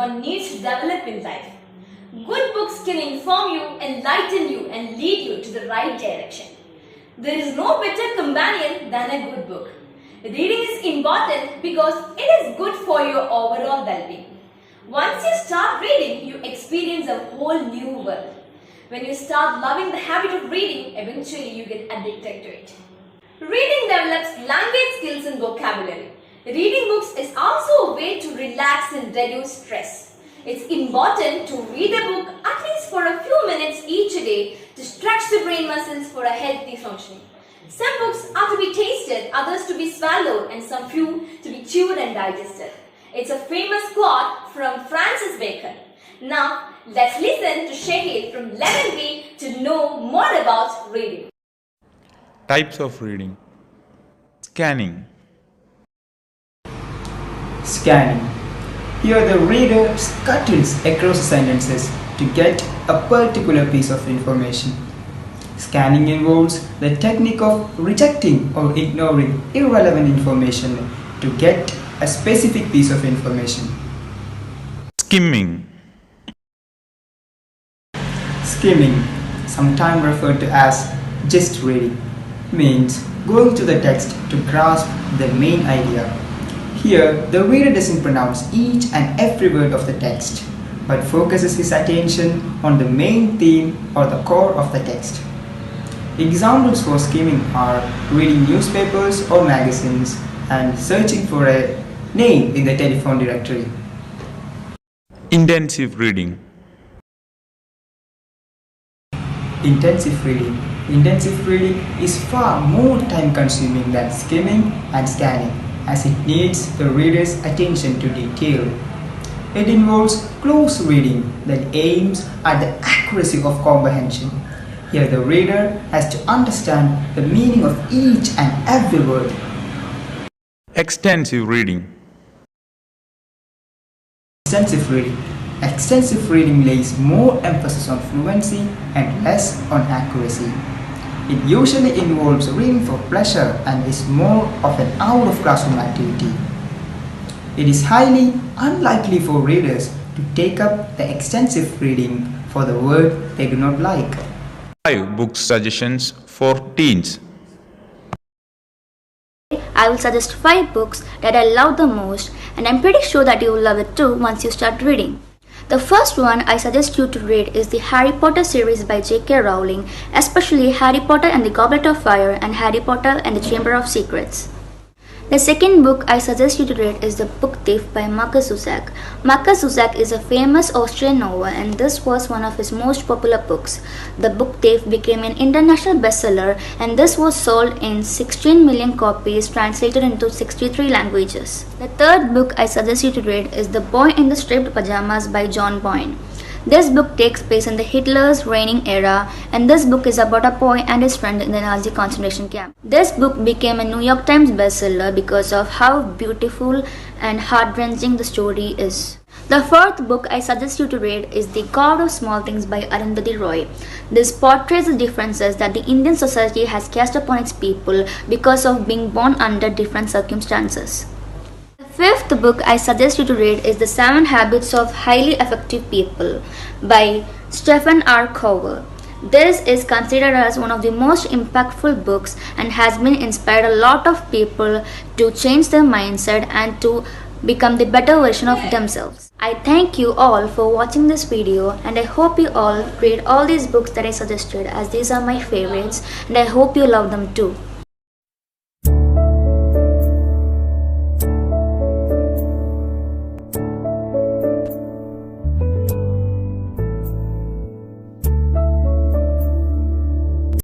one needs to develop in life. Good books can inform you, enlighten you, and lead you to the right direction. There is no better companion than a good book. Reading is important because it is good for your overall well-being. Once you start reading, you experience a whole new world. When you start loving the habit of reading, eventually you get addicted to it. Reading develops language skills and vocabulary. Reading books is also a way to relax and reduce stress. It's important to read a book at least for a few minutes each day to stretch the brain muscles for a healthy functioning. Some books are to be tasted, others to be swallowed, and some few to be chewed and digested. It's a famous quote from Francis Bacon. Now, let's listen to Shahid from 11B to know more about reading. Types of reading. Scanning. Scanning. Here the reader scuttles across sentences to get a particular piece of information. Scanning involves the technique of rejecting or ignoring irrelevant information to get a specific piece of information. Skimming. Skimming, sometimes referred to as just reading, means going to the text to grasp the main idea. Here, the reader doesn't pronounce each and every word of the text, but focuses his attention on the main theme or the core of the text. Examples for skimming are reading newspapers or magazines and searching for a name in the telephone directory. Intensive reading. Intensive reading. Intensive reading is far more time consuming than skimming and scanning, as it needs the reader's attention to detail. It involves close reading that aims at the accuracy of comprehension. Here the reader has to understand the meaning of each and every word. Extensive reading. Extensive reading. Extensive reading lays more emphasis on fluency and less on accuracy. It usually involves reading for pleasure and is more of an out-of-classroom activity. It is highly unlikely for readers to take up the extensive reading for the word they do not like. 5 book suggestions for teens. I will suggest 5 books that I love the most, and I'm pretty sure that you will love it too once you start reading. The first one I suggest you to read is the Harry Potter series by J.K. Rowling, especially Harry Potter and the Goblet of Fire and Harry Potter and the Chamber of Secrets. The second book I suggest you to read is The Book Thief by Maka Suzak. Maka Suzak is a famous Austrian novel, and this was one of his most popular books. The Book Thief became an international bestseller, and this was sold in 16 million copies translated into 63 languages. The third book I suggest you to read is The Boy in the Striped Pajamas by John Boyne. This book takes place in the Hitler's reigning era, and this book is about a boy and his friend in the Nazi concentration camp. This book became a New York Times bestseller because of how beautiful and heart-wrenching the story is. The fourth book I suggest you to read is The God of Small Things by Arundhati Roy. This portrays the differences that the Indian society has cast upon its people because of being born under different circumstances. The fifth book I suggest you to read is The 7 Habits of Highly Effective People by Stephen R. Covey. This is considered as one of the most impactful books and has been inspired a lot of people to change their mindset and to become the better version of themselves. I thank you all for watching this video, and I hope you all read all these books that I suggested, as these are my favorites, and I hope you love them too.